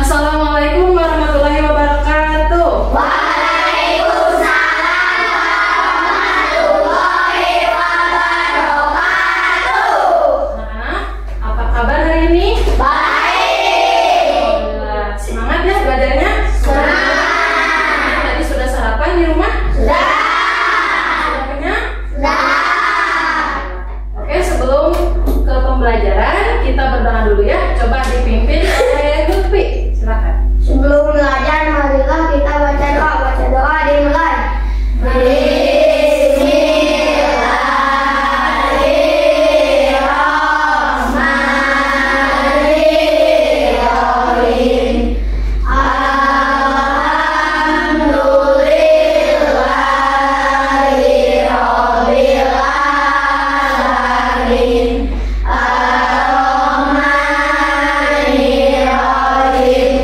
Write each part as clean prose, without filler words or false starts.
Assalamualaikum warahmatullahi wabarakatuh. Waalaikumsalam warahmatullahi wabarakatuh. Nah, apa kabar hari ini? Baik. Alhamdulillah. Semangat ya belajarnya? Semangat. Tadi sudah sarapan di rumah? Sudah. Sudah kenyang? Sudah. Oke, sebelum ke pembelajaran kita berdoa dulu ya. Coba dipimpin oleh Lutfi. Silakan. Sebelum belajar, marilah kita baca doa. Baca doa dimulai. Bismillahirrahmanirrahim. Alhamdulillahirabbil alamin. Ar-Rahmanirrahim.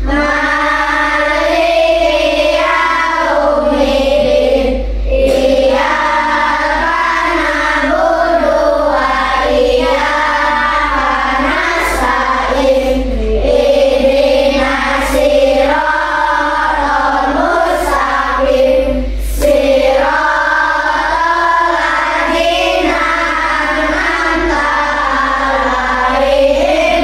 Maliki yaumiddin. Iyyaka na'budu wa iyyaka nasta'in. Ihdinas siratal mustaqim. Siratal ladzina an'amta 'alaihim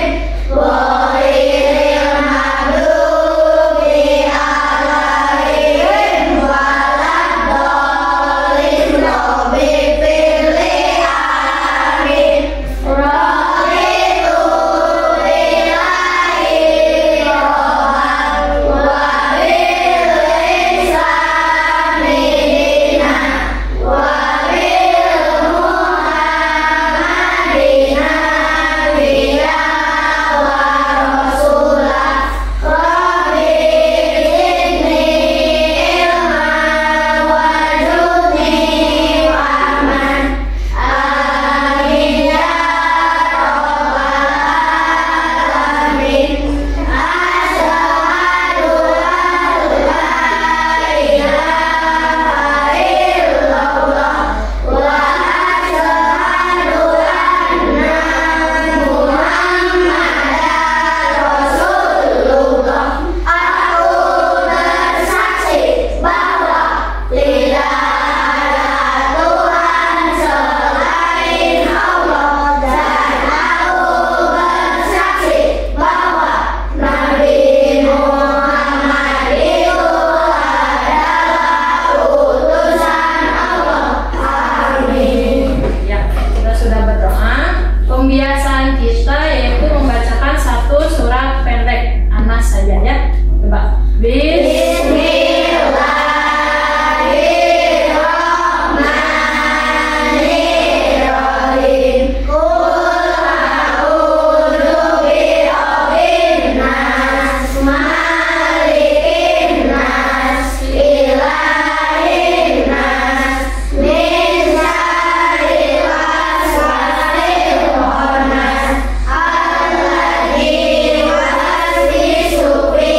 ghairil maghdubi 'alaihim waladdallin. Rabbi firli amin. Raditu billahi rabban wa bil islami dinan wa bil muhammadin nabiyya wa rasulah. Rabbi zidni ilman warzuqni fahman. Amin ya rabbal alamin. Asyhadu an la ilaha illallah wa asyhadu anna Muhammadan Rasulullah. Aku bersaksi bahwa tidak ada Tuhan selain Allah, dan aku bersaksi bahwa Nabi Muhammad itu adalah utusan Allah. Amin. Ya, kita sudah berdoa. Pembiasaan kita yaitu membacakan satu surat pendek Anas saja ya. Coba. Bismillahirrahmanirrahim. Qul a'udzu birabbin nas, malikin nas, ilahin nas, min syarril waswasil khannas, alladzi yuwaswisu fi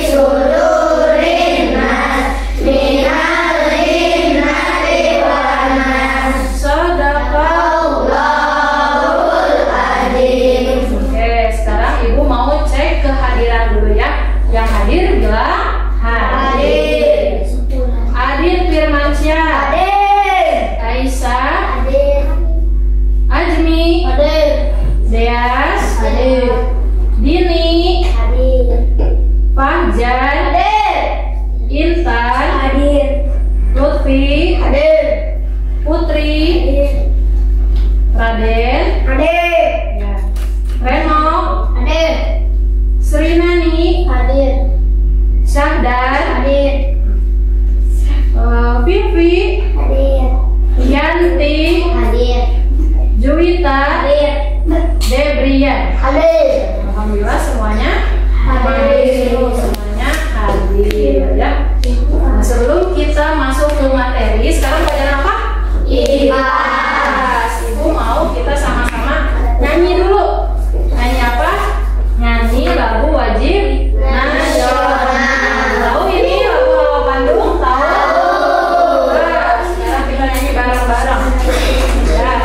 sudurin nas, minal jinnati wan nas. Sadaqallahul adzim. Oke, sekarang Ibu mau cek kehadiran dulu ya. Yang hadir bilang hadir. Adin Firmansyah, Hadir. Aisyah, Hadir. Ajmi, Hadir. Deas, Hadir. Dini, Hadir. Fahjan, Hadir. Intan, Hadir. Lutfi, Hadir. Putri, Hadir. Raden, Hadir. ya, Reno, Hadir. Srinani, Hadir. Syahdan, Hadir. Vivi, Hadir. Yanti, Hadir. Juwita, Hadir. Debrian. Hadir. Alhamdulillah semuanya Hadir. semuanya hadir ya. Nah, sebelum kita masuk ke materi, sekarang pelajaran apa? Ibas. Ibu mau kita sama-sama nyanyi dulu. Nyanyi apa? Nyanyi lagu wajib nasional. Tahu ini lagu Bandung? Tahu? Nah, sekarang kita nyanyi bareng-bareng. Ya.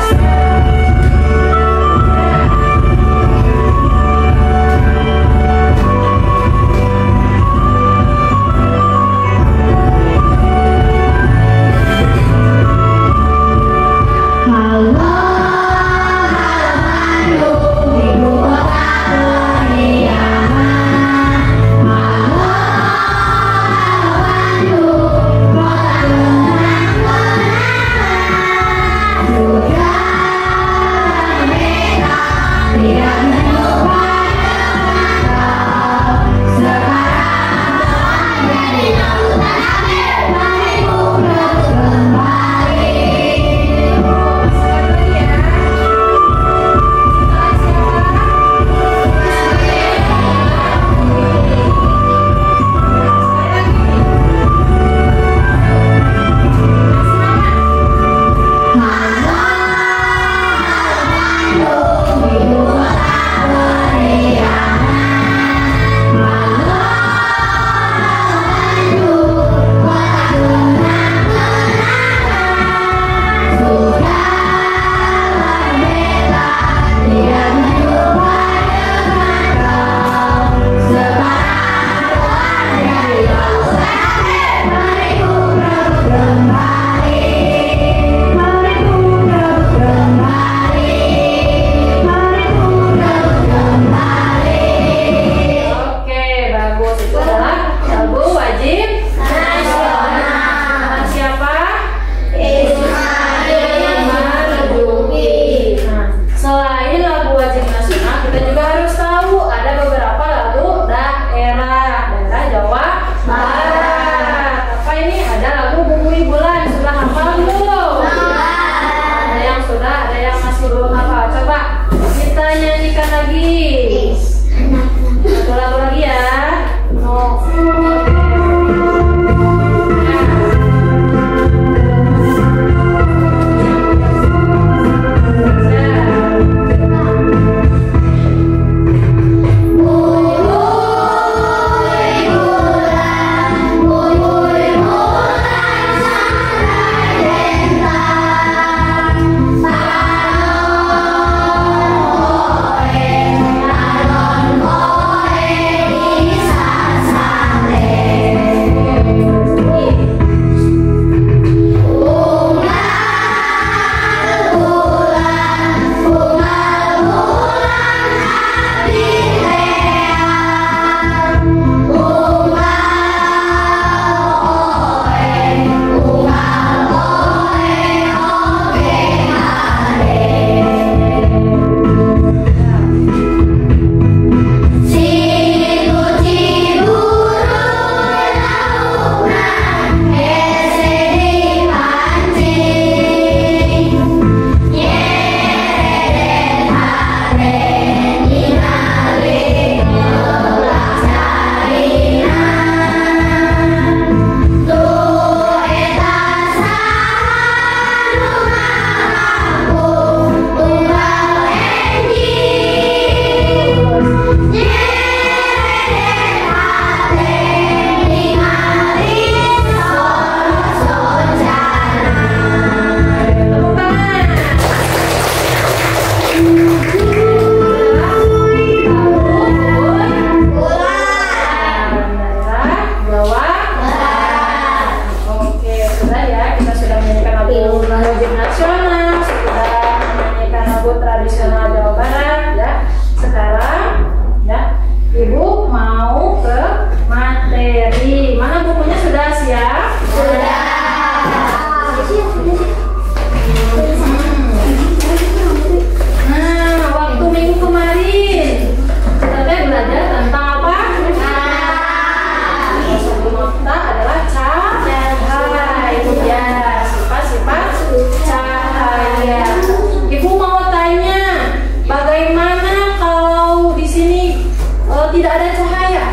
tidak ada cahaya?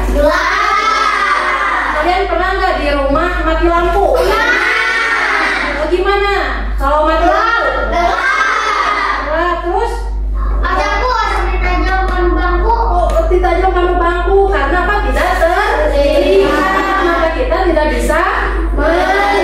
Kalian pernah nggak di rumah mati lampu? Bagaimana kalau mati lampu? Terus ditajamkan bangku karena apa? Tidak terlihat, maka kita tidak bisa melihat.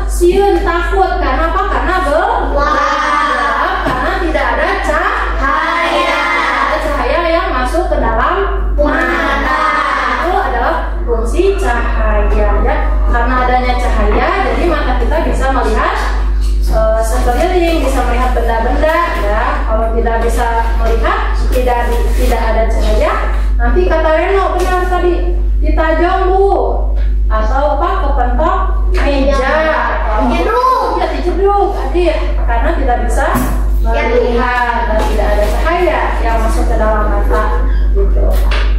Siun takut karena apa? Karena gelap, karena tidak ada cahaya. Ada cahaya yang masuk ke dalam mata. Itu adalah fungsi cahaya, ya. Karena adanya cahaya, jadi mata kita bisa melihat sekeliling, bisa melihat benda-benda, ya. Kalau tidak bisa melihat, tidak ada cahaya, nanti kata Reno benar tadi, ditajam Bu, atau apa, kepentok meja, ya dijeduk, adik, karena tidak bisa melihat dan tidak ada cahaya yang masuk ke dalam mata, gitu.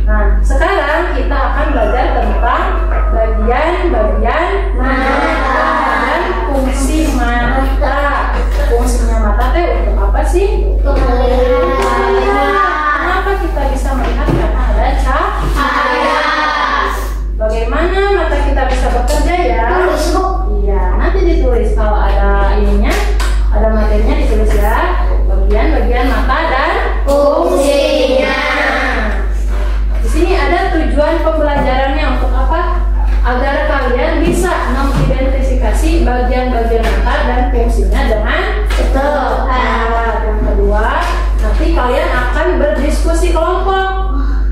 Nah, sekarang kita akan belajar tentang bagian-bagian mata dan fungsi mata. Fungsinya mata teh untuk apa sih? Kenapa kita bisa melihat? Karena ada cahaya. Bagaimana mata kita bisa bekerja ya? Iya, nanti ditulis kalau ada ininya, ada materinya ditulis ya. Bagian-bagian mata dan fungsinya. Di sini ada tujuan pembelajarannya untuk apa? Agar kalian bisa mengidentifikasi bagian-bagian mata dan fungsinya dengan tepat. Yang kedua, nanti kalian akan berdiskusi kelompok,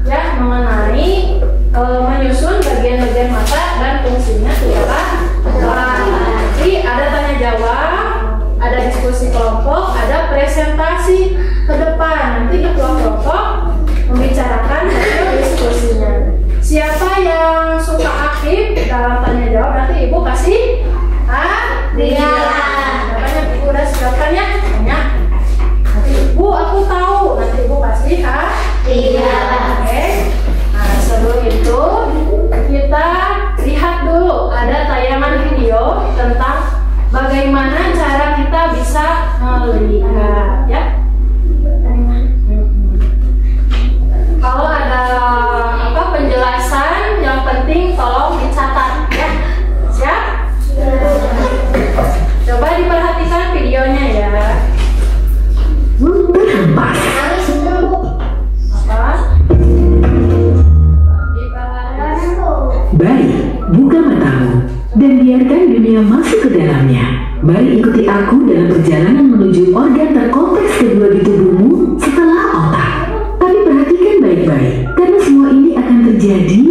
ya, mengenai menyusun bagian-bagian mata dan fungsinya secara tepat. Jadi ada tanya jawab, ada diskusi kelompok, ada presentasi ke depan. Nanti ketua kelompok membicarakan hasil diskusinya. Siapa yang suka aktif dalam tanya jawab, nanti Ibu kasih hadiah. Makanya Ibu udah siapkan ya, banyak. Nanti Ibu, aku tahu, nanti Ibu kasih hadiah. Oke. Nah, sebelum itu kita lihat dulu, ada tayangan video tentang bagaimana cara kita bisa melihat, ya. Kalau ada apa penjelasan yang penting tolong dicatat, ya. Siap? Coba diperhatikan videonya ya. Berhempas. Apa? Baik, buka matamu dan biarkan dunia masuk ke dalamnya. Mari ikuti aku dalam perjalanan menuju organ terkompleks kedua di tubuhmu setelah otak. Tapi perhatikan baik-baik, karena semua ini akan terjadi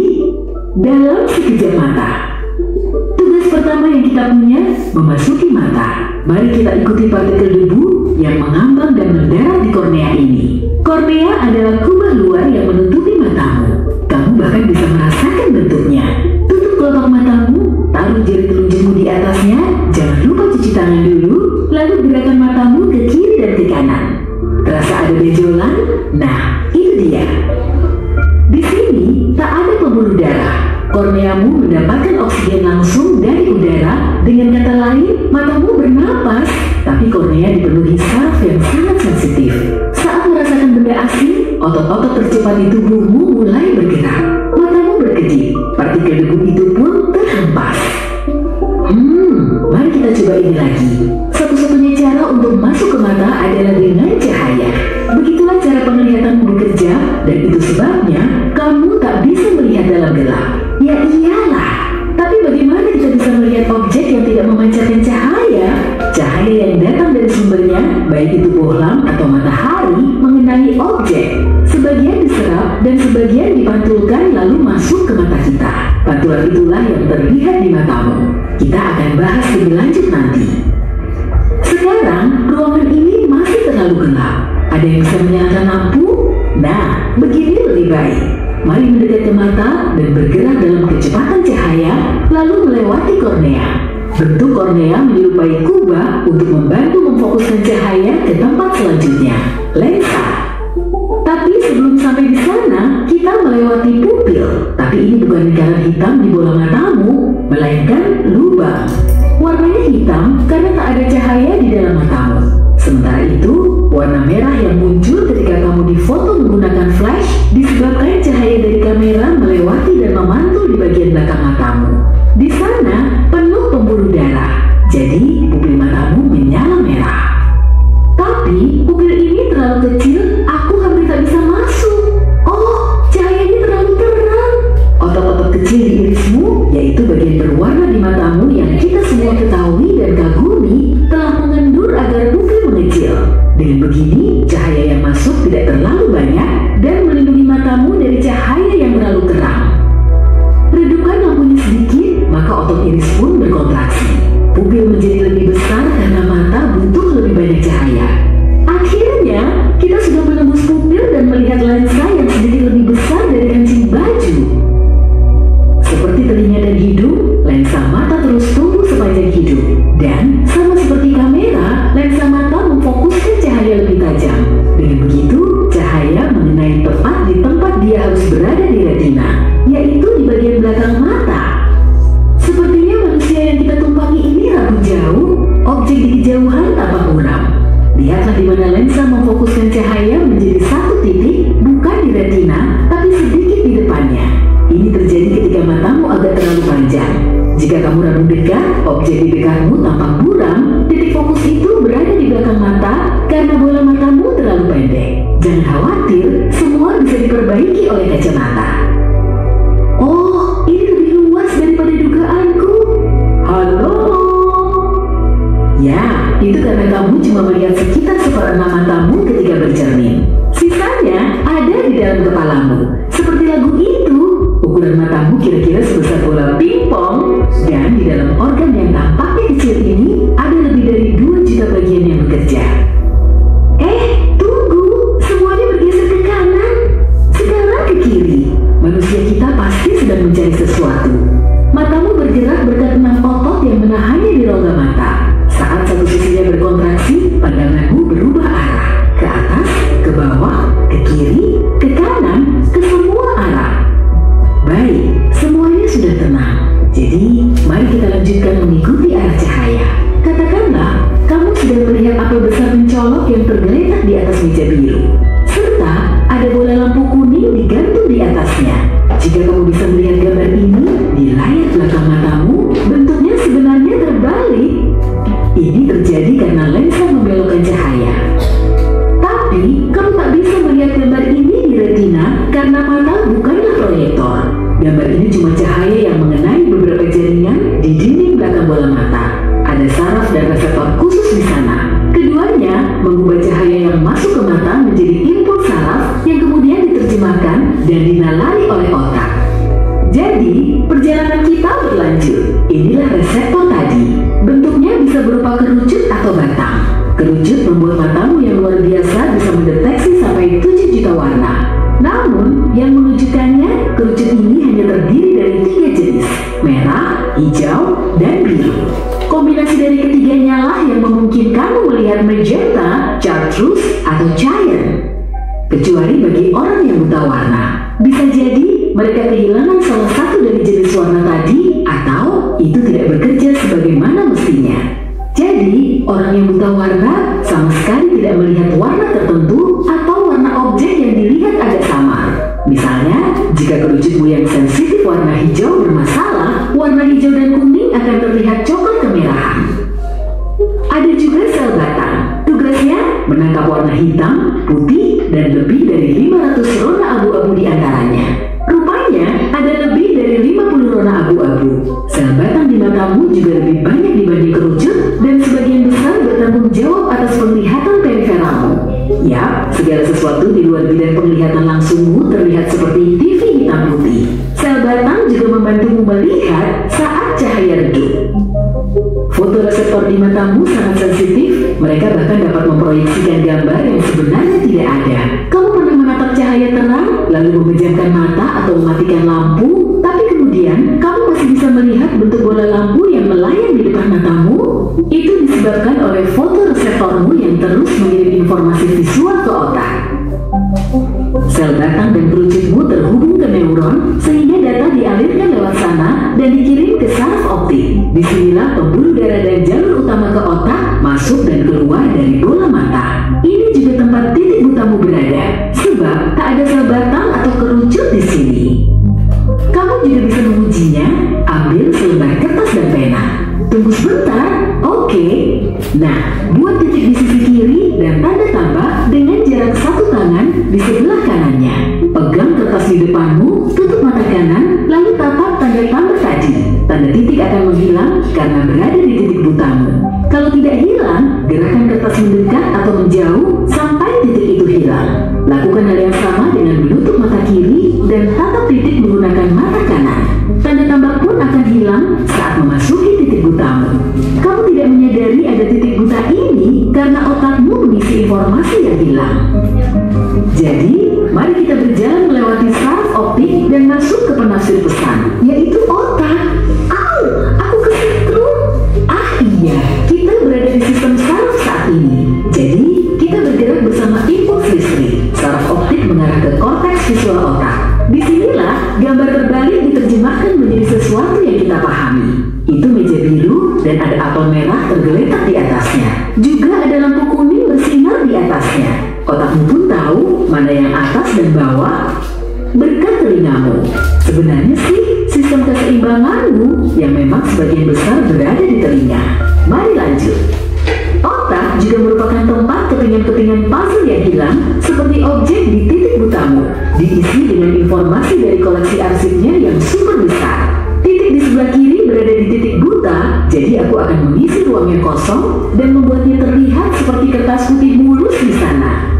dalam sekejap mata. Tugas pertama yang kita punya, memasuki mata. Mari kita ikuti partikel debu yang mengambang dan mendarat di kornea ini. Kornea adalah kubah luar yang menutupi matamu. Kamu bahkan bisa merasakan bentuknya. Tutup kelopak matamu, taruh jari telunjukmu di atasnya, jangan lupa cuci tangan dulu, lalu gerakan matamu ke kiri dan ke kanan. Terasa ada benjolan? Nah, itu dia. Di sini tak ada pembuluh darah. Korneamu mendapatkan oksigen langsung dari udara. Dengan kata lain, matamu bernapas, tapi kornea dipenuhi saraf yang sangat sensitif. Saat merasakan benda asing, otot-otot tercepat di tubuhmu mulai bergerak. Matamu berkedip, partikel debu itu pun terhempas. Mari kita coba ini lagi. Satu-satunya cara untuk masuk ke mata adalah dengan cahaya. Begitulah cara penglihatanmu bekerja, dan itu sebabnya kamu tak bisa melihat dalam gelap. Ya iyalah, tapi bagaimana kita bisa melihat objek yang tidak memancarkan cahaya? Cahaya yang datang dari sumbernya, baik itu bohlam atau matahari, mengenai objek. Sebagian diserap dan sebagian dipantulkan lalu masuk ke mata kita. Pantulan itulah yang terlihat di matamu. Kita akan bahas lebih lanjut nanti. Sekarang, ruangan ini masih terlalu gelap. Ada yang bisa menyalakan lampu? Nah, begini lebih baik. Mari mendekat ke mata dan bergerak dalam kecepatan cahaya, lalu melewati kornea. Bentuk kornea menyerupai kubah untuk membantu memfokuskan cahaya ke tempat selanjutnya, lensa. Tapi sebelum sampai di sana, kita melewati pupil. Tapi ini bukan lingkaran hitam di bola matamu, melainkan lubang. Warnanya hitam karena tak ada cahaya di dalam matamu. Sementara itu, Warna merah yang muncul ketika kamu difoto menggunakan flash disebabkan cahaya dari kamera melewati dan memantul di bagian belakang matamu. Di sana penuh pembuluh darah, jadi pupil matamu menyala merah. Tapi pupil ini terlalu kecil, aku hampir tak bisa masuk. Oh, cahayanya terlalu terang. Otot-otot kecil di irismu, yaitu bagian berwarna di matamu yang kita semua ketahui dan kagumi, telah mengendur agar pupil mengecil. Dengan begini, cahaya yang masuk tidak terlalu banyak dan melindungi matamu dari cahaya yang terlalu terang. Redupkan lampunya sedikit, maka otot iris pun berkontraksi. Pupil menjadi lebih besar karena mata butuh lebih banyak cahaya. Akhirnya, kita sudah menembus pupil dan melihat lensa yang sedikit lebih besar dari kancing baju. Seperti telinga dan hidung, lensa mata terus tumbuh sepanjang hidup. Dan sama seperti kamera, lensa mata memfokuskan cahaya lebih tajam. Dengan begitu, cahaya mengenai tepat di tempat dia harus berada di retina, yaitu di bagian belakang mata. Sepertinya manusia yang kita tumpangi ini ragu jauh, objek di kejauhan tampak muram. Lihatlah di mana lensa memfokuskan cahaya menjadi satu titik, bukan di retina, tapi sedikit di depannya. Ini terjadi ketika matamu agak terlalu panjang. Jika kamu ragu dekat, objek di dekatmu tampak buram, titik fokus itu berada di belakang mata karena bola matamu terlalu pendek. Jangan khawatir, semua bisa diperbaiki oleh kacamata. Oh, ini lebih luas daripada dugaanku. Halo? Ya, itu karena kamu cuma melihat sekitar 1/6 matamu ketika bercermin. Sisanya ada di dalam kepalamu. Seperti lagu itu, ukuran matamu kira-kira sebesar bola pingpong, dan di dalam organ yang tampaknya kecil ini ada lebih dari 2 juta bagian yang bekerja. Tunggu, semuanya bergeser ke kanan. Sekarang ke kiri. Manusia kita pasti sedang mencari sesuatu. Matamu bergerak berkat 6 otot yang menahannya di rongga mata. Saat satu sisinya berkontraksi, pandanganmu berubah arah. Ke atas, ke bawah, ke kiri, ke kanan, ke semua arah. Baik, semuanya sudah tenang. Jadi, mari kita lanjutkan mengikuti arah cahaya. Katakanlah, kamu sudah melihat apel besar mencolok yang tergeletak di atas meja biru. Serta ada bola lampu kuning digantung di atasnya. Jika kamu bisa melihat gambar ini di layar belakang matamu, bentuknya sebenarnya terbalik. Ini terjadi karena lensa membelokkan cahaya. Tapi, kamu tak bisa melihat gambar ini di retina karena mata bukanlah proyektor. Gambar ini cuma cahaya yang mengenai beberapa jaringan di dinding belakang bola mata. Ada saraf dan reseptor khusus di sana. Keduanya mengubah cahaya yang masuk ke mata menjadi impuls saraf yang kemudian diterjemahkan dan dinalari oleh otak. Jadi, perjalanan kita berlanjut. Inilah reseptor tadi. Bentuknya bisa berupa kerucut atau batang. Kerucut membuat matamu yang luar biasa bisa mendeteksi sampai 7 juta warna. Namun, yang mengejutkannya, kerucut ini hanya terdiri dari 3 jenis: merah, hijau, dan biru. Kombinasi dari ketiganya lah yang memungkinkanmu melihat magenta, chartreuse, atau cyan. Kecuali bagi orang yang buta warna. Bisa jadi mereka kehilangan salah satu dari jenis warna tadi, atau itu tidak bekerja sebagaimana mestinya. Jadi, orang yang buta warna sama sekali tidak melihat warna tertentu atau warna objek yang dilihat agak samar. Misalnya, jika kerucutmu yang sensitif warna hijau bermasalah, warna hijau dan kuning akan terlihat coklat kemerahan. Ada juga sel batang. Tugasnya menangkap warna hitam, putih, dan lebih dari 500 rona abu-abu di antaranya. Rupanya, ada lebih dari 50 rona abu-abu. Sel batang di matamu juga lebih banyak dibanding kerucut dan sebagian besar bertanggung jawab atas penglihatan periferalmu. Ya, segala sesuatu di luar bidang penglihatan langsungmu terlihat seperti TV hitam putih. Sel batang juga membantumu melihat saat cahaya redup. Fotoreseptor di matamu sangat sensitif, mereka bahkan dapat memproyeksikan gambar yang sebenarnya tidak ada. Kamu pernah menatap cahaya terang, lalu memejamkan mata atau mematikan lampu, tapi kemudian kamu masih bisa melihat bentuk bola lampu yang melayang di depan matamu? Itu disebabkan oleh fotoreseptormu yang terus mengirim informasi visual ke otak. Sel batang dan kerucutmu terhubung ke neuron sehingga data dialirkan lewat sana dan dikirim ke saraf optik. Disinilah pembuluh darah dan jalur utama ke otak masuk dan keluar dari bola mata. Ini juga tempat titik butamu berada, sebab tak ada sel batang atau kerucut di sini. Kamu juga bisa mengujinya. Ambil selembar kertas dan pena. Tunggu sebentar, oke. Nah, buat titik di sisi kiri dan tanda tambah dengan jarak satu tangan di sebelah kanannya. Pegang kertas di depanmu, tutup mata kanan, lalu tapak tanda tambah tadi. Tanda titik akan menghilang karena berada di titik butamu. Kalau tidak hilang, gerakan kertas mendekat atau menjauh sampai titik itu hilang. Lakukan hal yang sama dengan menutup mata kiri dan tatap titik menggunakan mata kanan. Tanda tambah pun akan hilang saat memasuki titik butamu. Kamu tidak menyadari ada titik buta ini karena otakmu mengisi informasi yang hilang. Jadi, mari kita berjalan melewati saraf optik dan masuk ke penafsir pesan, yaitu otak. Au, aku kesetrum. Ah iya, kita berada di sistem saraf saat ini. Jadi, kita bergerak bersama impuls listrik. Saraf optik mengarah ke korteks visual otak. Disinilah gambar terbalik diterjemahkan menjadi sesuatu yang kita pahami. Itu meja biru dan ada apel merah tergeletak di atasnya. Juga ada lampu kuning bersinar di atasnya. Otakmu pun tahu mana yang atas dan bawah berkat telingamu. Sebenarnya sih sistem keseimbanganmu yang memang sebagian besar berada di telinga. Mari lanjut. Otak juga merupakan tempat kepingan-kepingan puzzle yang hilang seperti objek di titik butamu, diisi dengan informasi dari koleksi arsipnya yang super besar. Titik di sebelah kiri berada di titik buta, jadi aku akan mengisi ruangnya kosong dan membuatnya terlihat seperti kertas putih mulus di sana.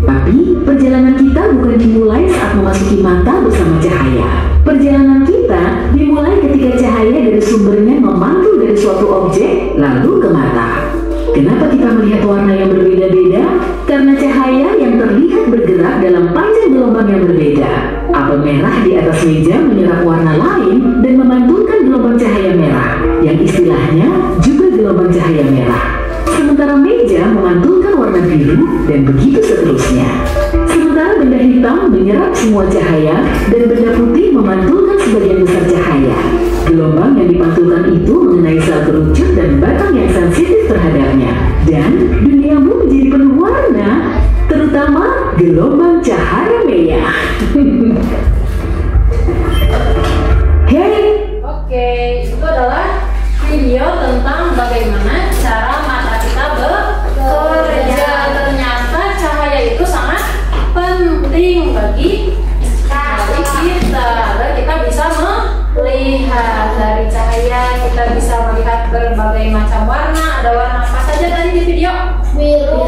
Tapi perjalanan kita bukan dimulai saat memasuki mata bersama cahaya. Perjalanan kita dimulai ketika cahaya dari sumbernya memantul dari suatu objek lalu ke mata. Kenapa kita melihat warna yang berbeda-beda? Karena cahaya yang terlihat bergerak dalam panjang gelombang yang berbeda. Apel merah di atas meja menyerap warna lain dan memantulkan gelombang cahaya merah, yang istilahnya juga gelombang cahaya merah. Sementara meja memantulkan warna biru dan begitu seterusnya. Sementara benda hitam menyerap semua cahaya dan benda putih memantulkan sebagian besar cahaya. Gelombang yang dipantulkan itu mengenai sel kerucut dan batang yang sensitif terhadapnya. Dan duniamu menjadi penuh warna, terutama gelombang cahaya merah. Hey! Oke, itu adalah video tentang bagaimana cara mata kita bekerja. Ternyata cahaya itu sangat penting bagi kita. Dan kita bisa melihat dari cahaya, kita bisa melihat berbagai macam warna. Ada warna apa saja tadi di video? Biru,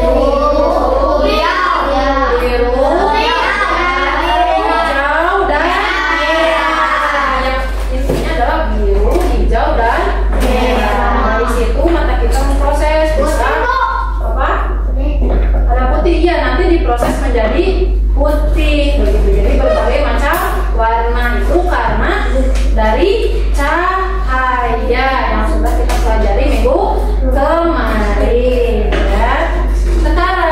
Biru, hijau, dan merah. Yang intinya adalah biru, hijau, dan merah. Dari situ mata kita memproses bisa apa? Ada putih, ya nanti diproses menjadi putih begitu. Jadi berbagai macam warna itu karena dari cahaya yang sudah kita pelajari minggu kemarin. Ya. Sekarang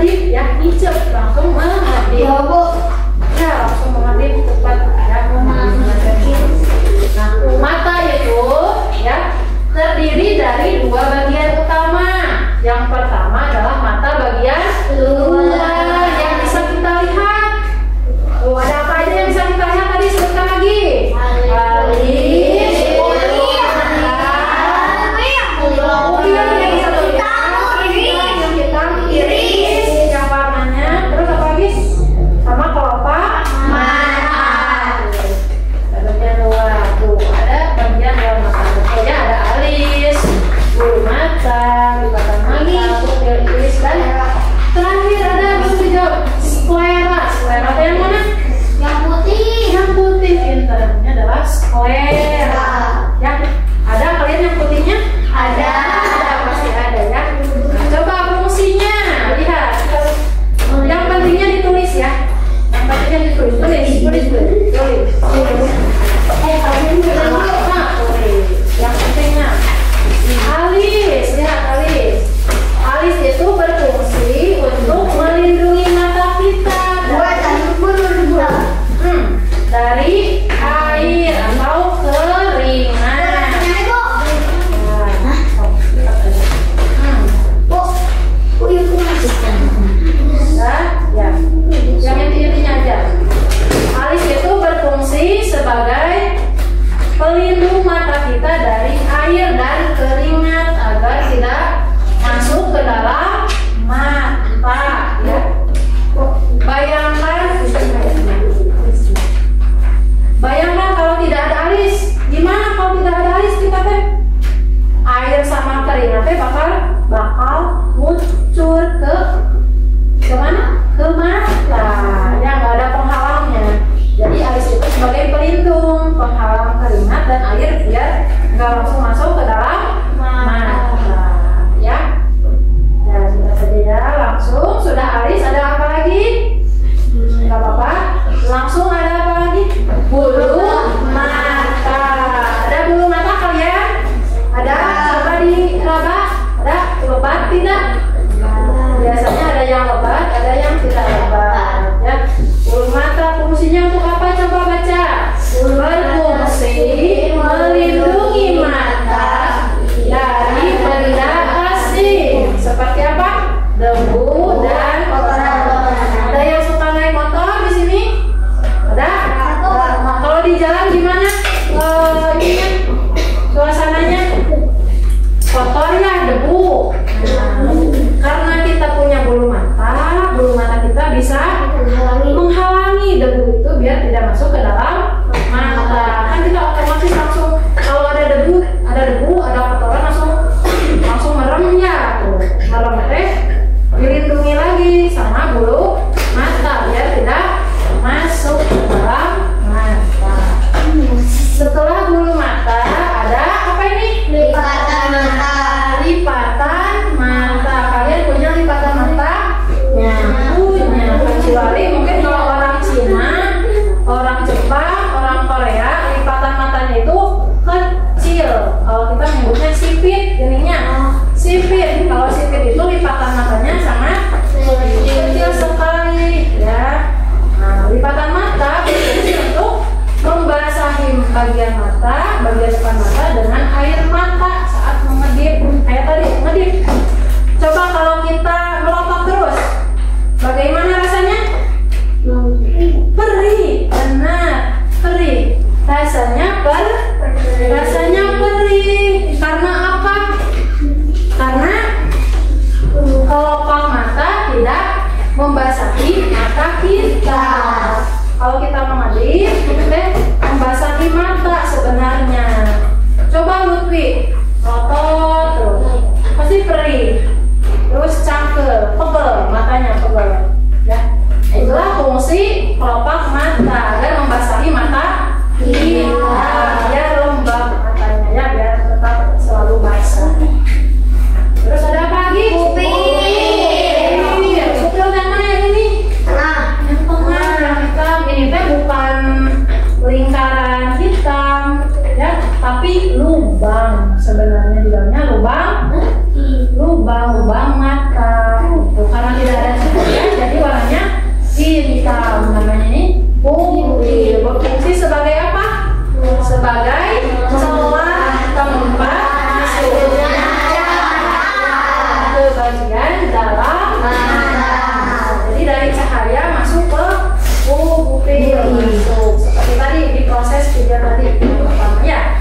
ngedip ya, ngicep langsung mengedip. Ya, Bu. Ya, langsung mengedip cepat ya. Nah, mata itu ya terdiri dari dua bagian utama. Yang pertama adalah mata bagian luar yang bisa kita lihat. Oh, ada apa aja yang bisa kita lihat tadi? Sebutkan lagi. Alis, iris, yang warnanya. Terus apa lagi? Sama kelopak mata. Bagian luar tuh ada bagian luar mata. Oh ya, ada alis, bulu mata, lipatan mata, pupil, iris, dan terakhir ada belum dijawab sklera. Sklera itu yang mana? Yang putih. Yang putih. Pintarnya adalah sklera. Ya, ada kalian yang putihnya? Ada. Pasti ada ya. Nah, coba fungsinya lihat. Yang pentingnya ditulis ya. Yang pentingnya ditulis. Tulis. Kalian tulis. Yang pentingnya alis, lihat alis. Alis itu berfungsi untuk melindungi mata kita dari air atau keringat. Ya, yang intinya aja. Alis itu berfungsi sebagai pelindung mata kita dari air dan keringat agar tidak masuk ke dalam mata. Ya, bayangkan kalau tidak ada alis, gimana kalau tidak ada alis kita teh? Air sama keringat teh bakal ngucur ke mana? Ke mata. Ya, nggak ada penghalangnya. Jadi alis itu sebagai pelindung, penghalang keringat dan air biar nggak langsung masuk ke dalam mata. Ya, ya sudah saja ya. Langsung sudah alis, ada apa lagi? Nggak apa-apa. Langsung ada apa lagi? Bulu mata. Ada bulu mata kalian? Ada? Coba diraba. Ada lebat tidak? Biasanya ada yang lebat, ada yang tidak lebat. Ya. Bulu mata fungsinya untuk apa? Coba baca. Berfungsi melindungi mata dari benda asing. Seperti apa? Debu dan kotoran. Ada yang suka naik motor di sini? Ada? Kalau di jalan gimana? Ininya, suasananya kotor ya, debu. Karena kita punya bulu mata kita bisa menghalangi debu itu biar tidak masuk ke dalam mata. Kan kita otomatis langsung kalau ada debu, ada kotoran langsung merem ya. Tuh, merem teh dilindungi lagi sama bulu mata biar tidak masuk ke dalam mata. Setelah bulu mata ada apa ini? Lipatan mata. Lipatan mata. Kalian punya lipatan mata? Ya, punya. Kecuali mungkin kalau orang Cina, orang Jepang, orang Korea, lipatan matanya itu kecil. Kalau kita menyebutnya sipit, ininya sipit. Kalau sipit itu lipatan matanya sangat kecil sekali, ya. Nah, lipatan mata berfungsi untuk membasahi bagian depan mata dengan air mata saat mengedip. Kayak tadi ngedip. Coba kalau kita melotot terus, bagaimana rasanya? Perih, benar, perih. Rasanya perih. Karena apa? Karena kelopak mata tidak membasahi mata kita. Kalau kita mengedip, kita membasahi mata sebenarnya. Coba Lutfi, melotot terus, pasti perih. Terus cangkel, pegel, matanya pegel. Ya, itulah fungsi kelopak mata agar membasahi mata kita, biar lembab matanya ya, biar tetap selalu basah. Terus ada apa lagi? Pupil. Pupil yang mana yang ini? Yang tengah, yang hitam. Ini teh bukan lingkaran hitam, ya, tapi lubang. Sebenarnya di dalamnya lubang mata. Tuh, karena tidak ada berpikir hitam, namanya ini pupil. Berfungsi sebagai apa? Sebagai celah tempat masuknya ke bagian dalam mata. Jadi dari cahaya masuk ke pupil, masuk seperti tadi di proses video tadi pertama ya.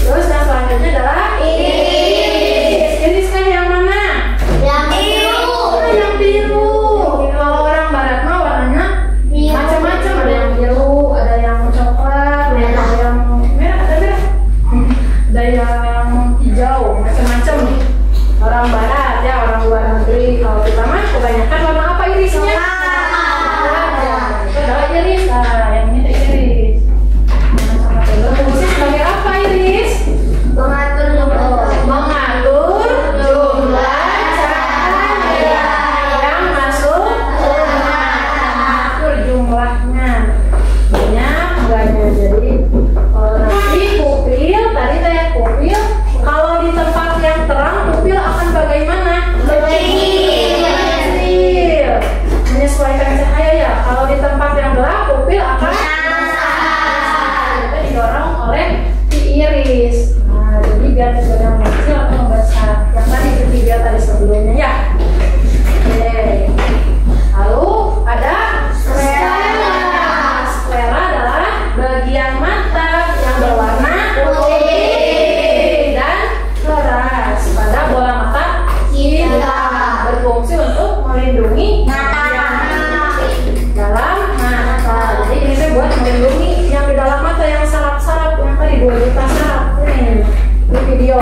Terus yang selanjutnya adalah iris. Iris kan yang mana? Yang biru. Yang biru. Kalau orang barat mah warnanya macam-macam, ada yang biru, ada yang coklat, ada yang merah, ada yang hijau, macam-macam nih. Orang barat ya, orang luar negeri. Kalau kita mah kebanyakan warna apa irisnya? Itu adalah iris. Nah, yang ini iris. Berfungsi sebagai apa iris? Mengatur Mengatur jumlah cahaya yang masuk ke mata. Mengatur jumlahnya banyak enggaknya. Jadi nanti pupil tadi saya pupil kalau di tempat yang terang pupil akan bagaimana? Kecil, menyesuaikan cahaya ya. Kalau di tempat yang gelap pupil akan itu didorong oleh si iris. Nah, jadi biar tidak mengecil atau membesar. Yang tadi itu video tadi sebelumnya ya. Oke. Lalu ada sklera. Sklera adalah bagian mata yang berwarna putih dan keras pada bola mata kita. Berfungsi untuk melindungi dalam mata. Jadi ini tuh buat melindungi yang di dalam mata yang saraf-saraf yang tadi 2 juta saraf. Ini video.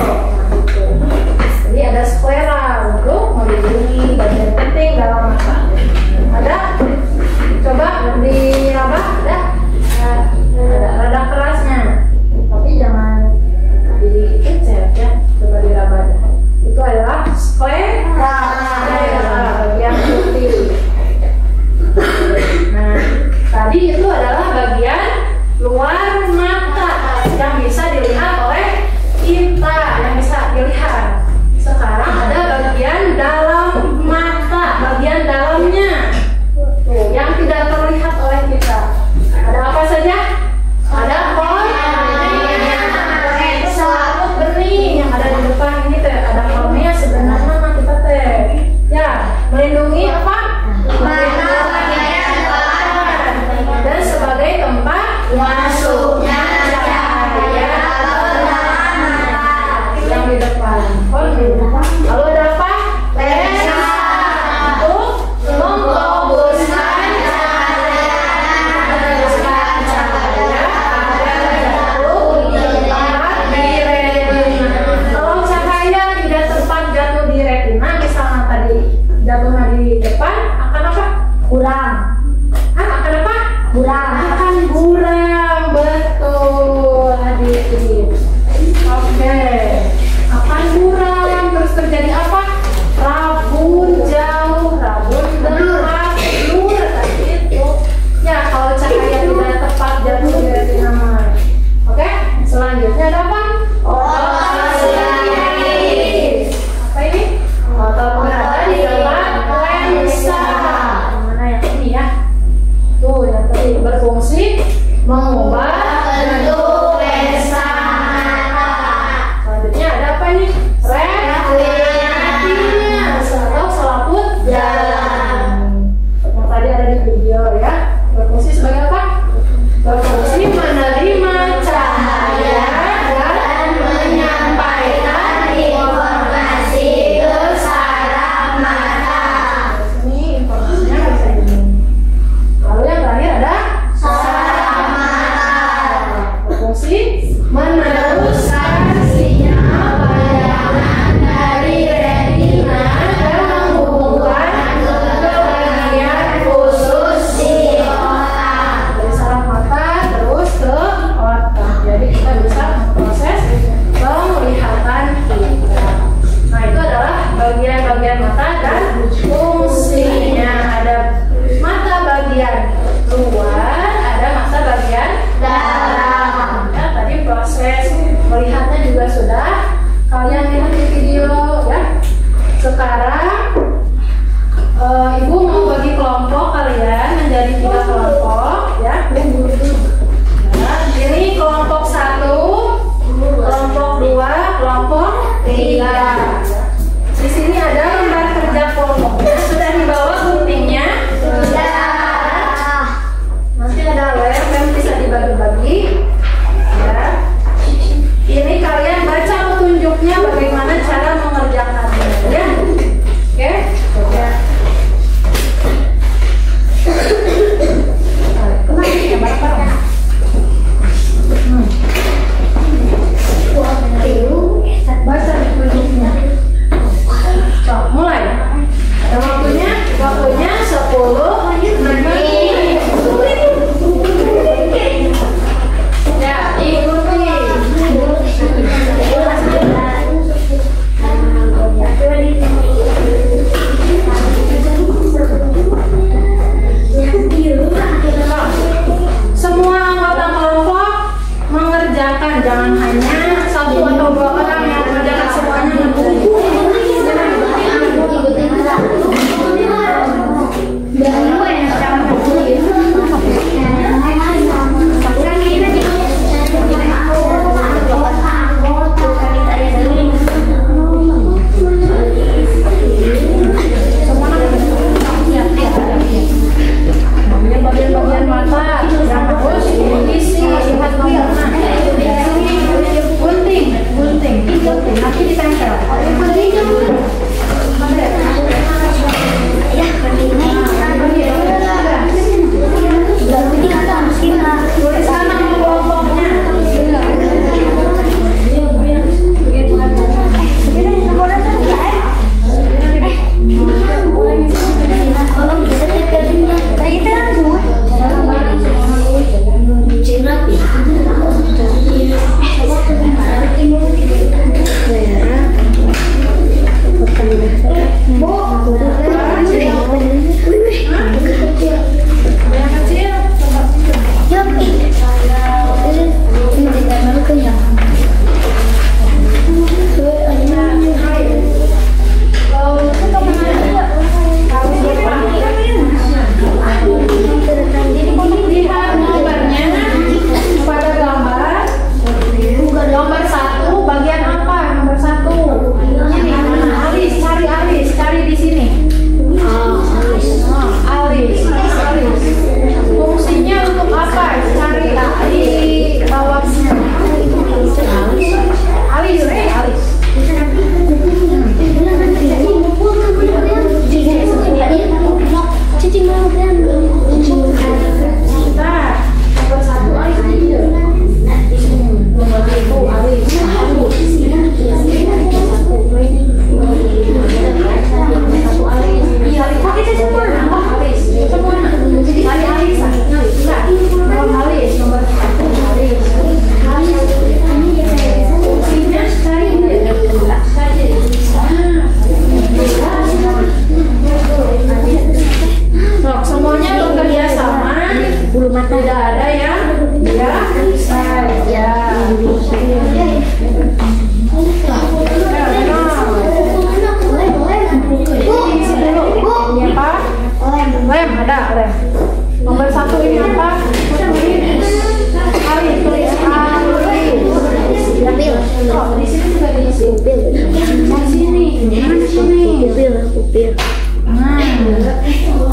sipil. Nah,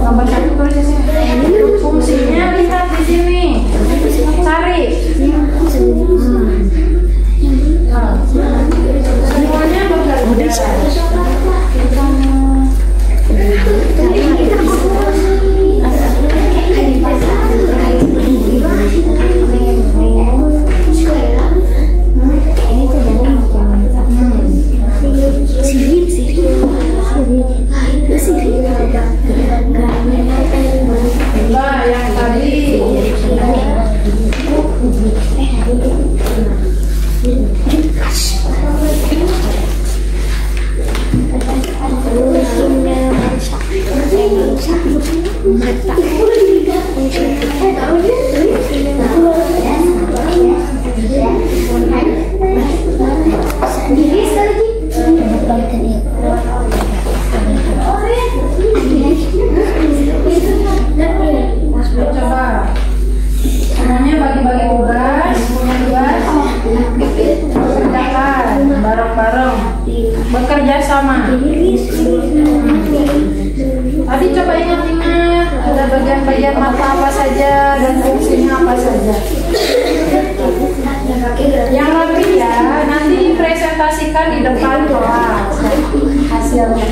gambar 1 tulis di sini. Fungsinya lihat di sini. Cari. Semuanya bekerja. Coba yang tadi. Coba semuanya bagi-bagi tugas, kerjakan bareng-bareng, bekerja sama. Tadi coba ingat-ingat ada bagian-bagian mata apa saja dan fungsinya apa saja. Yang rapi ya, nanti dipresentasikan di depan kelas hasilnya.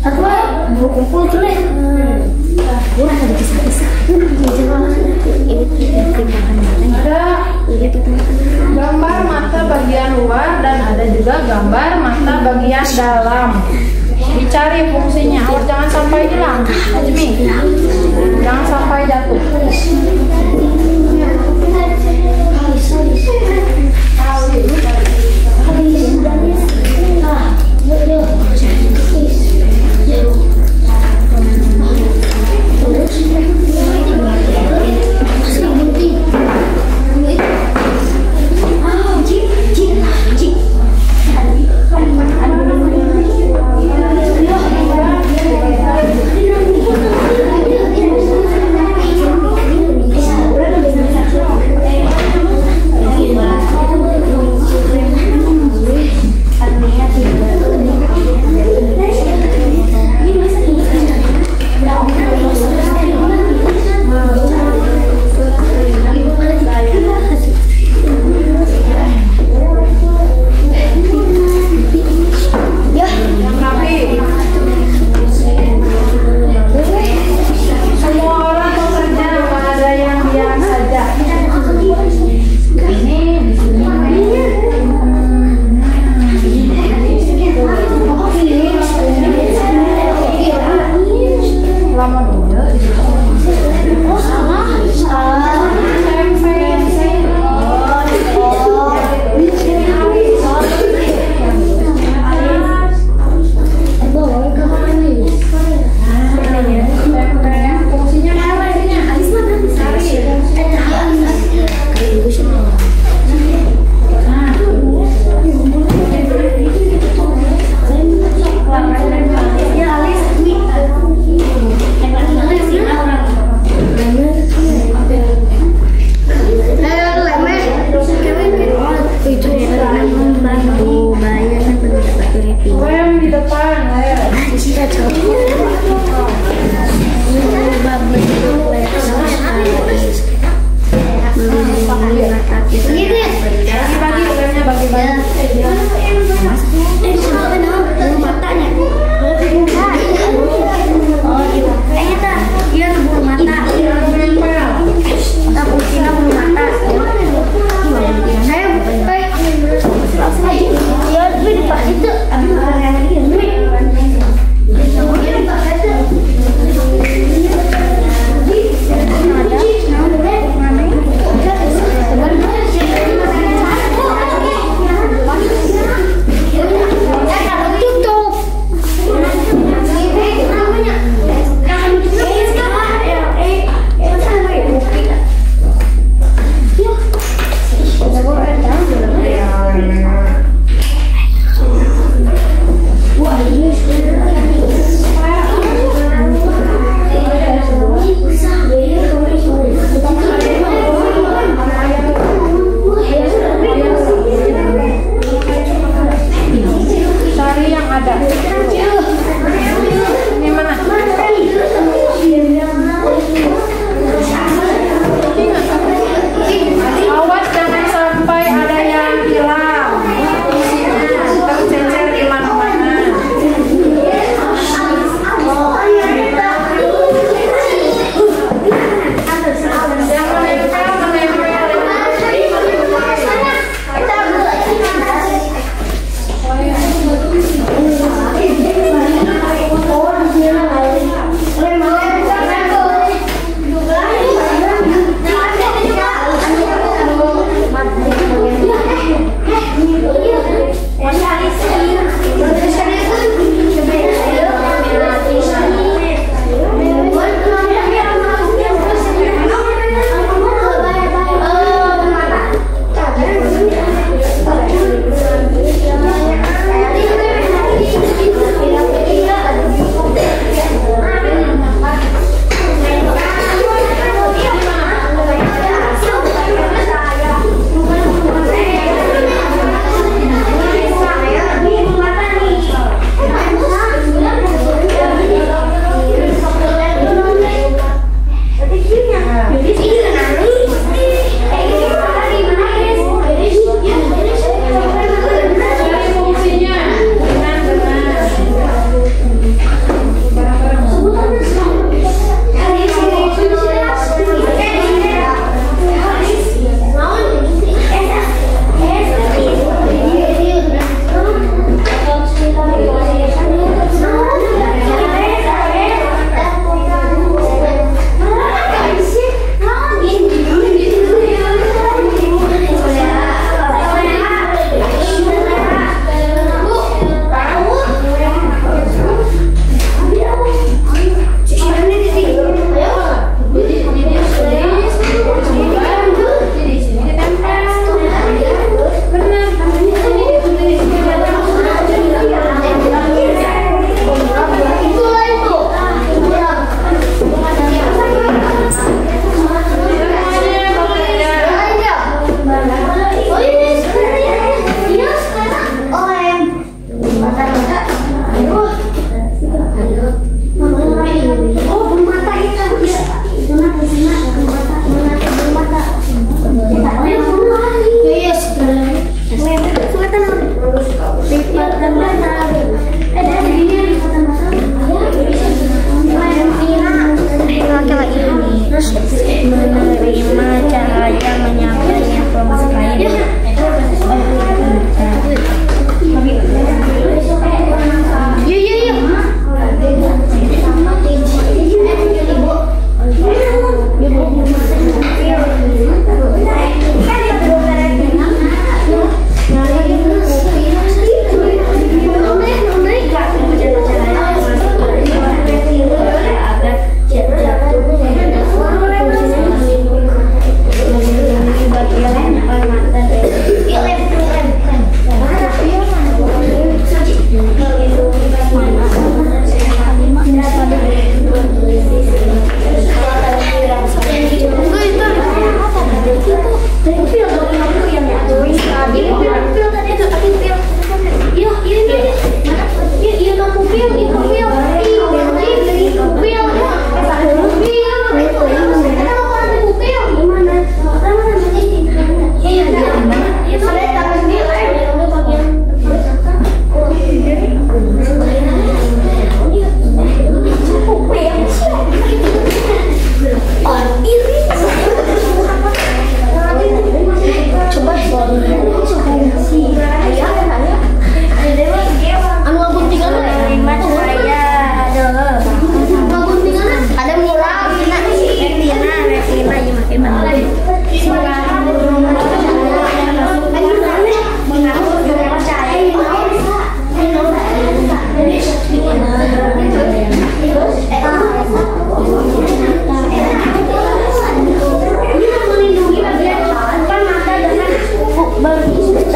Aku kumpul dulu ya. Kurang ada kisah-kisah. Ada gambar mata bagian luar dan ada juga gambar mata bagian dalam. Dicari fungsinya. Awas jangan sampai hilang, Ajmi. Jangan sampai jatuh.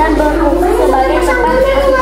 dan berfungsi sebagai tempat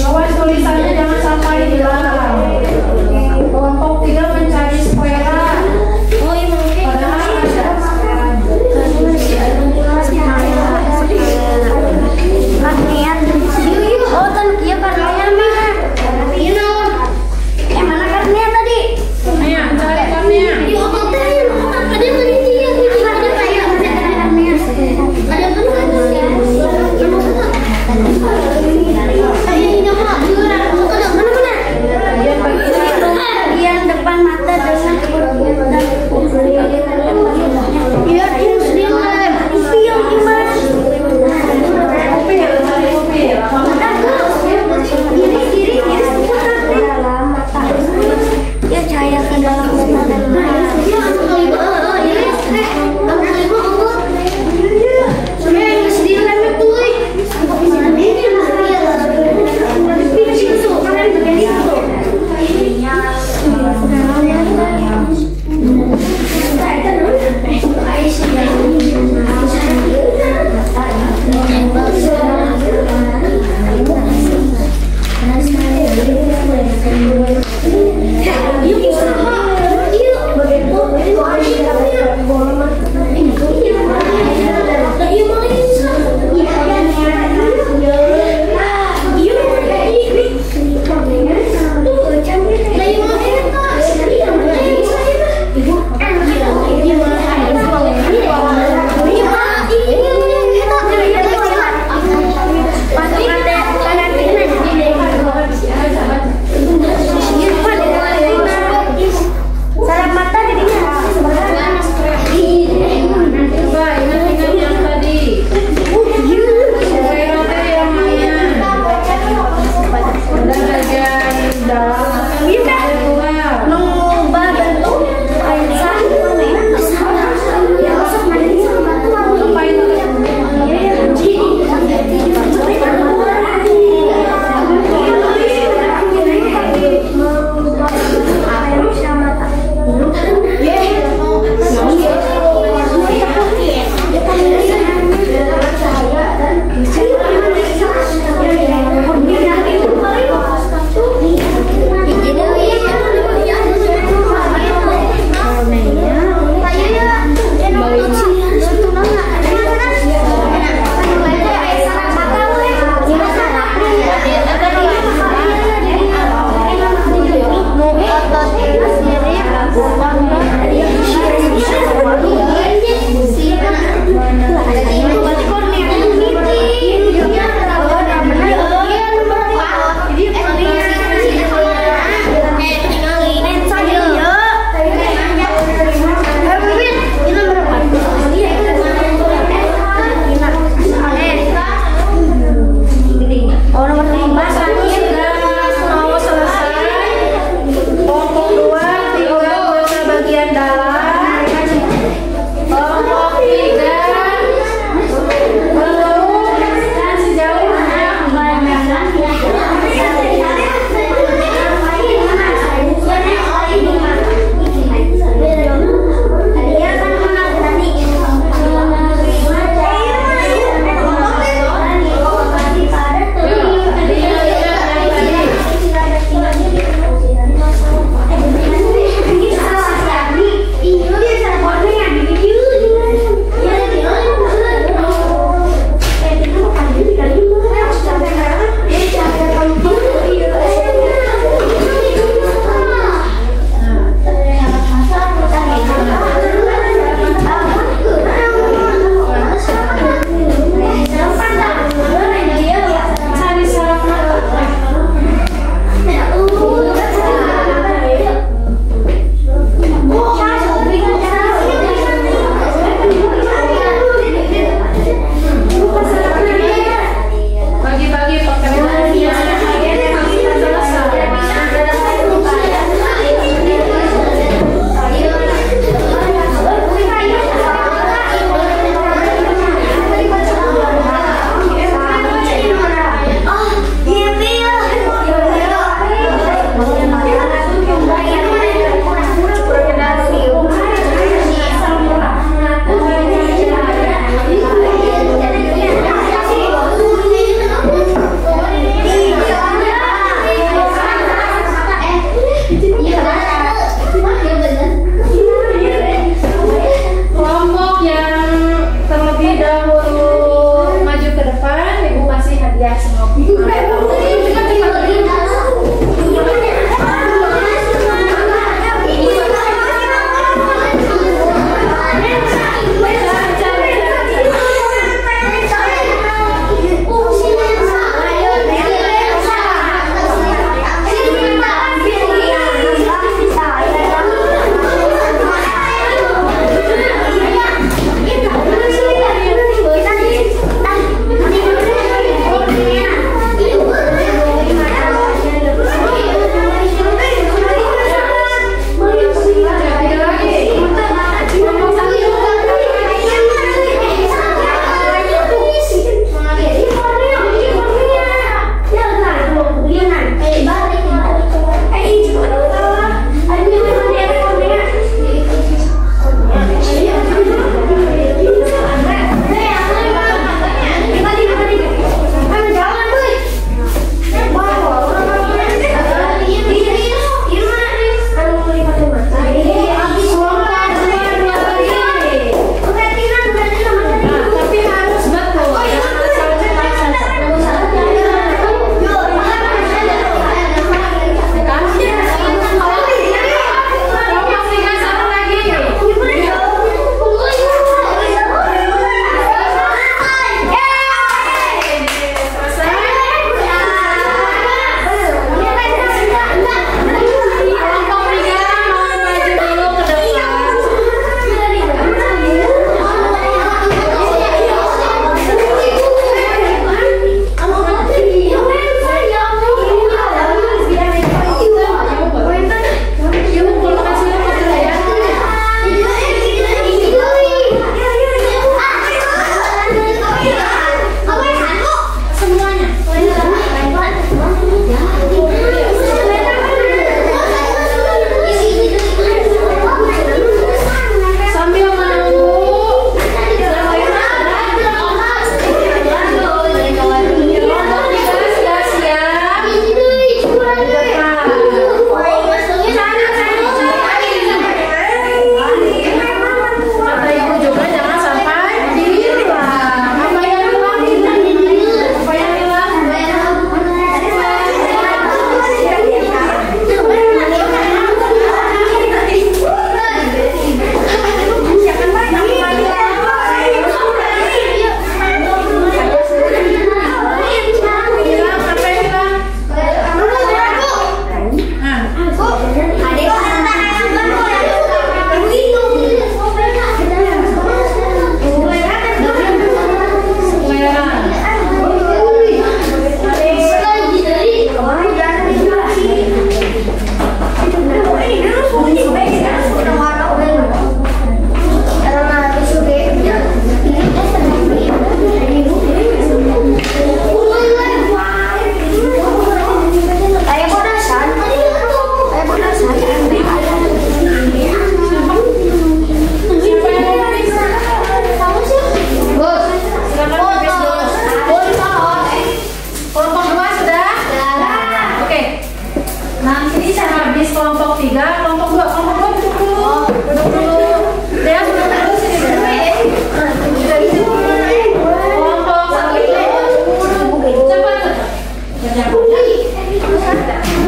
Awas tulisannya jangan sampai hilang. Kelompok 3 mencari sepeda. Padahal ada mana karnia tadi? Ayo cari karnia. Ada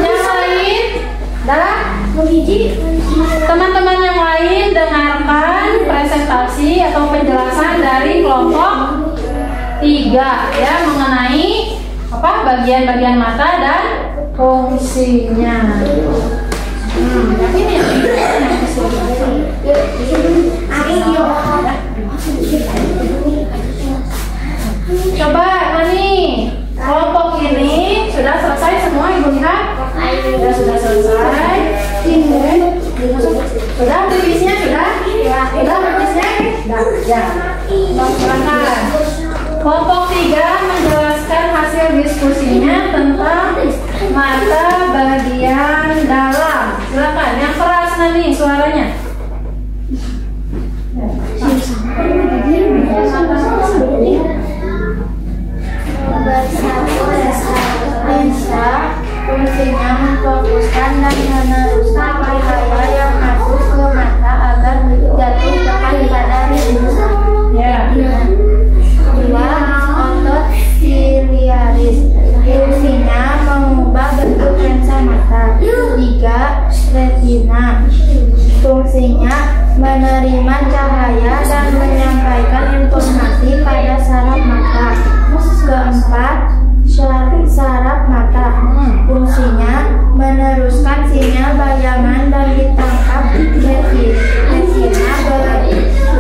Yang lain, dah. Teman-teman yang lain dengarkan presentasi atau penjelasan dari kelompok 3 ya mengenai apa bagian-bagian mata dan fungsinya. Ini coba Nani, kelompok ini sudah selesai semua Ibu lihat? Ya sudah selesai. Sudah tulisnya sudah? Sudah tulisnya? Ya. Silakan. Kelompok 3 menjelaskan hasil diskusinya tentang mata bagian dalam. Silakan, yang keras Nani suaranya. Fungsinya memfokuskan dan meneruskan cahaya yang masuk ke mata agar jatuh tepat pada rindu. Ya. 2. Otot siliaris. Fungsinya mengubah bentuk lensa mata. 3. Retina. Fungsinya menerima cahaya dan menyampaikan informasi pada saraf mata. 4. Saraf mata. Fungsinya meneruskan sinyal bayangan dan ditangkap retina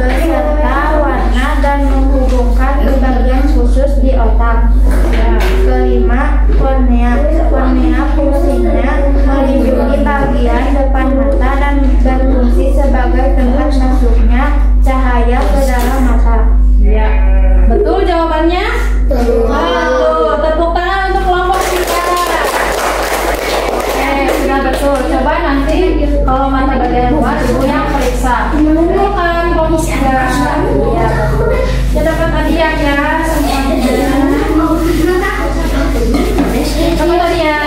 beserta warna dan menghubungkan ke bagian khusus di otak. 5. Kornea. Kornea fungsinya melindungi bagian depan mata dan berfungsi sebagai tempat masuknya cahaya ke dalam mata. Ya. Betul jawabannya? Betul. Tepuk tangan untuk kelompok 3. Oke, sudah betul. Coba nanti kalau mata bagian luar Ibu yang periksa. Bukan kelompok 3. Ya, betul. Ya dapat hadiah ya semuanya. Dapat hadiah.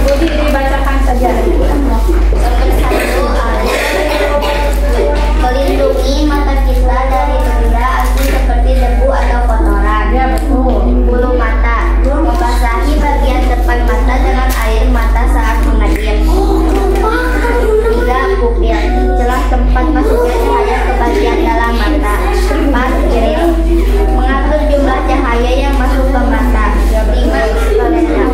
Dibacakan saja. Melindungi mata kita dari benda asing seperti debu atau kotoran. Ya betul. Bulu mata. Membasahi bagian depan mata dengan air mata saat mengadil. 3. Pupil. Celah tempat masuknya cahaya ke bagian dalam mata. 4. Kiril. Mengatur jumlah cahaya yang masuk ke mata. 5. Kornea.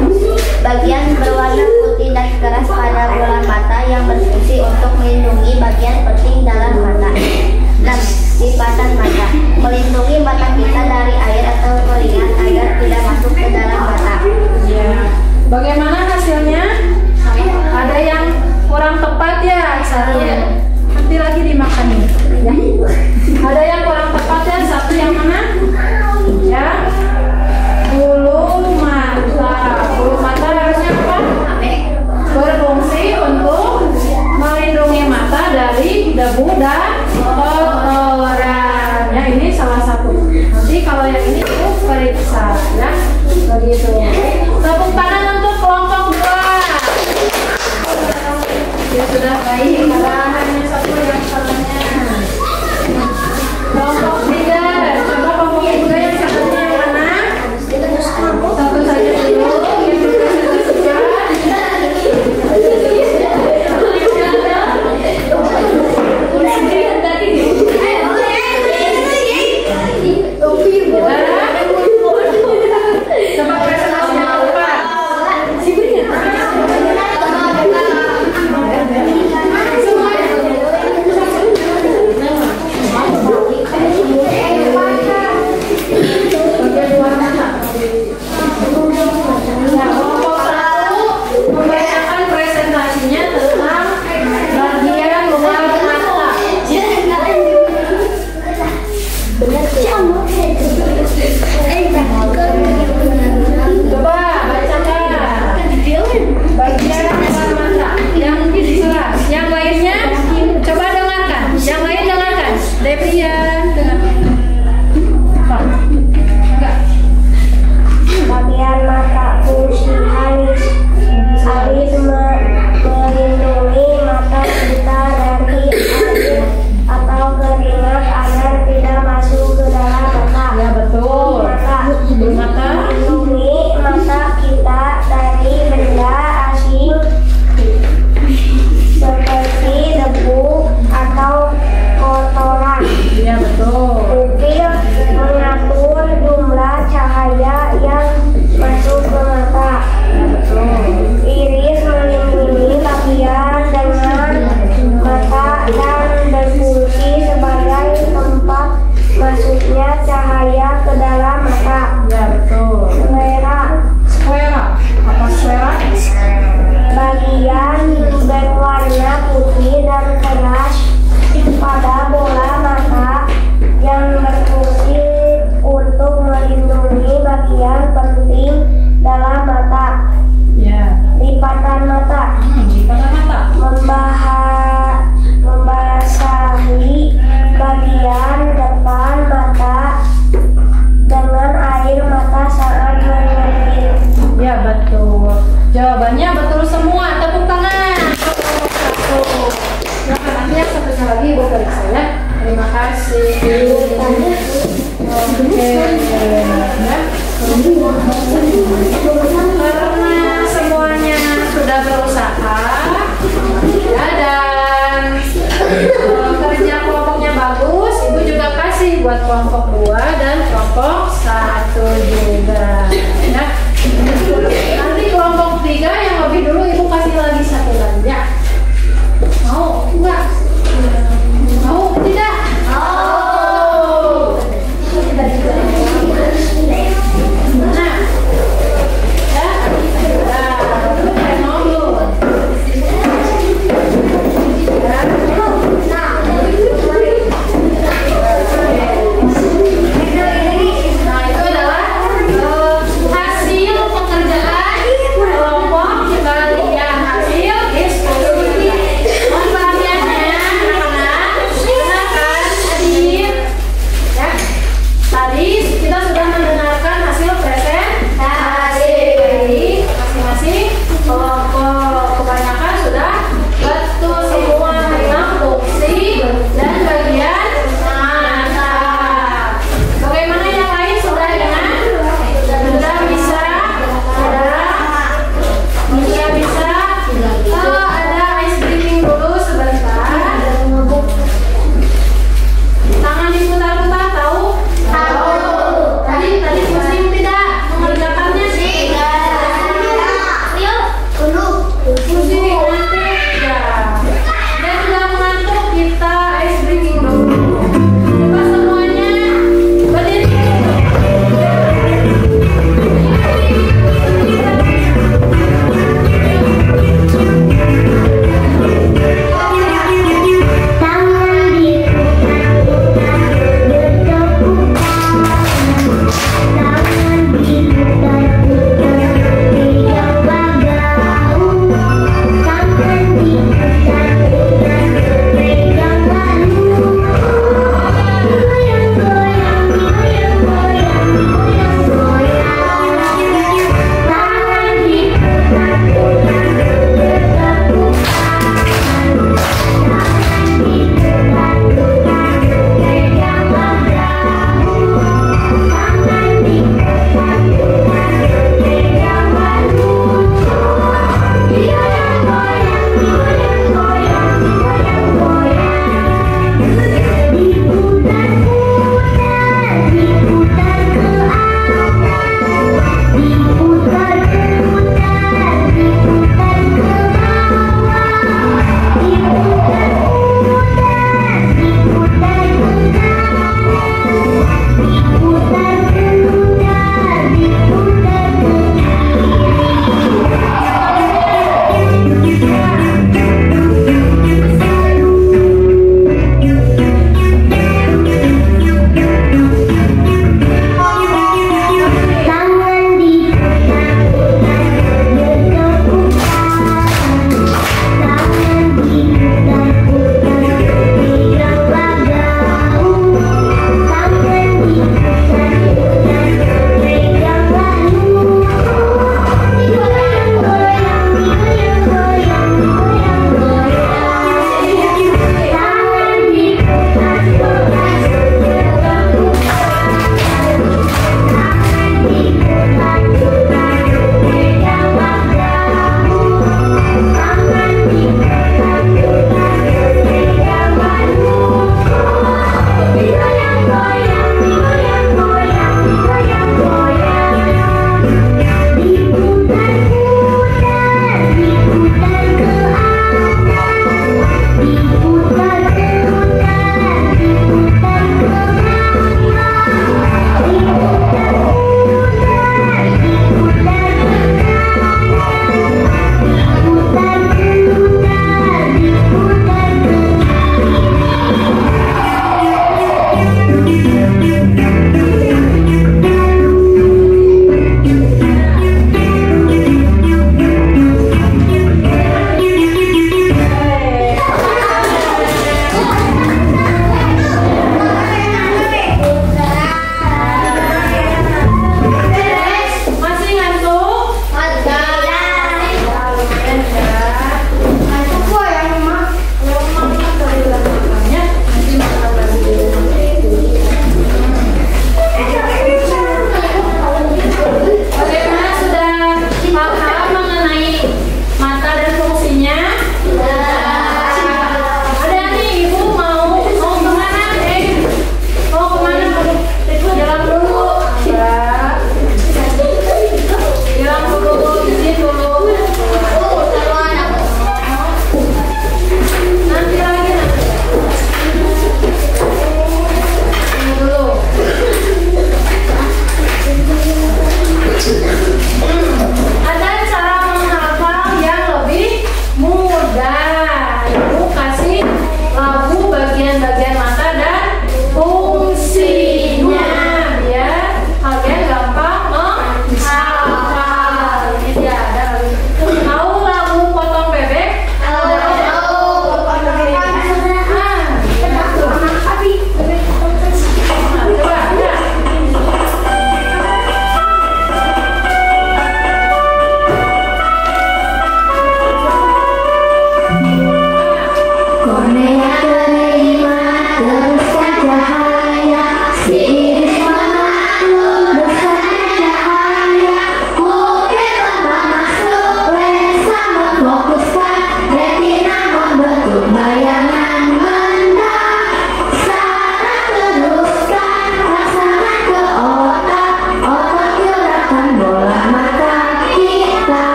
Bagian berwarna putih dan keras pada bola mata yang berfungsi untuk melindungi bagian penting dalam mata. 6. Lipatan mata. Melindungi mata kita dari air atau keringat agar tidak masuk ke dalam mata. Ya. Bagaimana hasilnya? Ada yang kurang tepat ya satu. Nanti lagi dimakan nih. Ya. Ada yang kurang tepat ya satu yang mana? Ya. Bulu mata. Bulu mata harusnya apa? Berfungsi untuk melindungi mata dari debu dan kotoran. Ya ini salah satu. Nanti kalau yang ini itu periksa ya. Begitu. Tepuk tangan untuk kelompok 2. Ya sudah baik. Karena hanya satu yang salahnya. Kelompok 3. Coba kelompok 3 yang salahnya yang mana? Satu saja dulu. Coba presentasinya apa? Coba bacakan bagian dalam mata yang jelas. Yang lainnya coba dengarkan. Yang lain dengarkan. Debrian dengarkan. Enggak. Bagian mata fungsi alis melindungi mata kita dari air atau keringat agar tidak masuk ke dalam mata. Ya betul. Mata Melindungi mata kita dari benda asing seperti debu atau kotoran. ya betul. Pupil mengatur jumlah cahaya yang masuk ke mata. Ya betul. Iris melindungi bagian dengan mata dan berfungsi sebagai tempat masuknya cahaya ke dalam mata. Ya betul. Selera Square. Apa square? bagian berwarna putih dan keras pada bola mata yang berfungsi untuk melindungi bagian penting dalam mata. Ya. Lipatan mata Lipatan mata. membasahi bagian depan mata dengan air mata saat menyepit. Ya betul. Jawabannya betul semua. Tepuk tangan. Nah, nanti yang satu lagi Ibu periksa ya. Terima kasih. Oke. Ya. Karena semuanya sudah berusaha ya, dan kerja kelompoknya bagus, Ibu juga kasih buat kelompok 2 dan kelompok 1 juga ya. Nanti kelompok 3 yang lebih dulu Ibu kasih lagi 1 belanja. Mau enggak? Mau tidak? Mau. Nah, ya, mau belum? Nah, itu adalah hasil pekerjaan kelompok kalian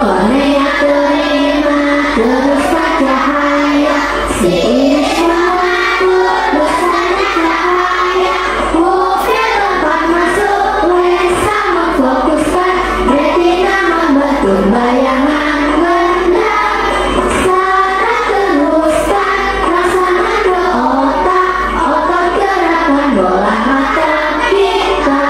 Kornea terima terus cahaya, seiring waktu bersama cahaya. Mobil tempat masuk lensa memfokuskan, retina membentuk bayangan benda. Saraf teruskan rasakan ke otak, otak gerakan bola mata kita.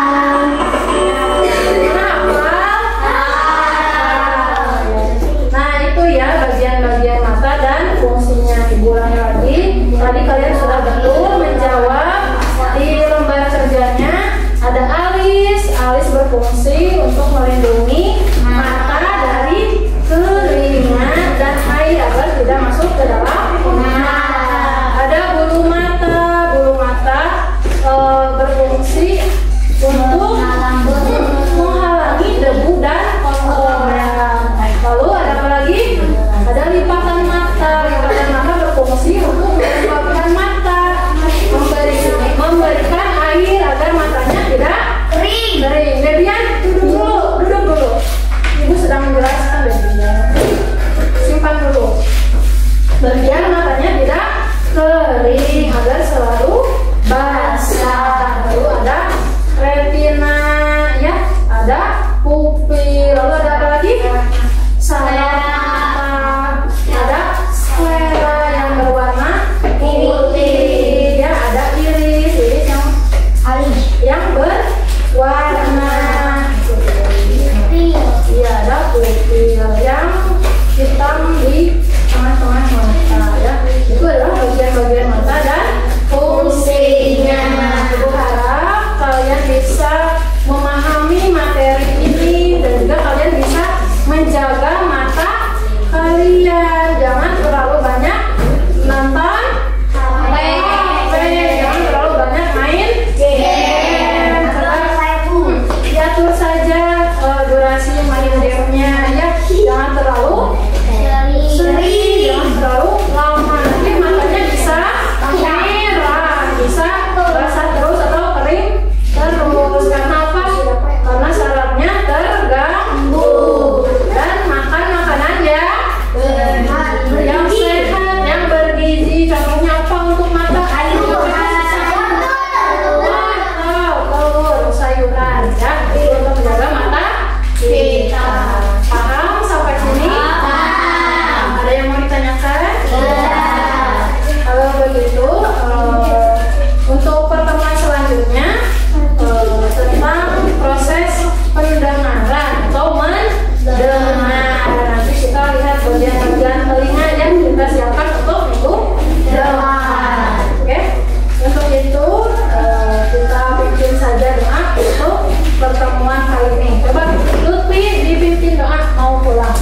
Nah itu ya bagian-bagian mata dan fungsinya. Ibu ulangi lagi. Tadi kalian sudah betul menjawab di lembar kerjanya. Ada alis. Alis berfungsi untuk melindungi mata dari keringat dan air agar tidak masuk ke dalam mata. Ada bulu mata. Bulu mata berfungsi untuk menghalangi debu dan kotoran. Lalu ada apa lagi? Ada lipatan mata. Lipatan mata berfungsi untuk melembabkan mata, memberikan air agar matanya tidak kering. Debian, duduk dulu. Ibu sedang menjelaskan, Debian. Simpan dulu. Biar matanya tidak kering agar selalu basah. Lalu ada retina, ya, ada pupil. Lalu ada apa lagi? Saraf mata. Ada sklera yang berwarna putih. Ya, ada iris yang berwarna iya, ada pupil yang hitam di tengah-tengah mata. Ya, itu adalah bagian-bagian mata dan fungsinya. Ibu harap kalian bisa memahami materi ini dan juga kalian bisa menjaga mata kalian. Jangan terlalu banyak nonton HP, jangan terlalu banyak main game. Diatur saja durasi main gamenya, ya. Jangan terlalu sering, jangan terlalu lama. Nanti matanya bisa merah, bisa basah terus atau kering terus. Karena apa? Karena sarafnya terganggu. Dan makan makanan yang sehat, yang bergizi. Contohnya apa untuk mata? Telur, sayuran, ya, untuk menjaga mata kita. Paham sampai sini? Ada yang mau ditanyakan? Kalau begitu, untuk pertemuan selanjutnya tentang proses pendengaran atau mendengar. Nanti kita lihat bagian-bagian telinga yang kita siapkan untuk itu dengar. Oke? Untuk itu kita bikin saja doa untuk pertemuan kali ini. Coba Lutfi dipimpin doa mau pulang.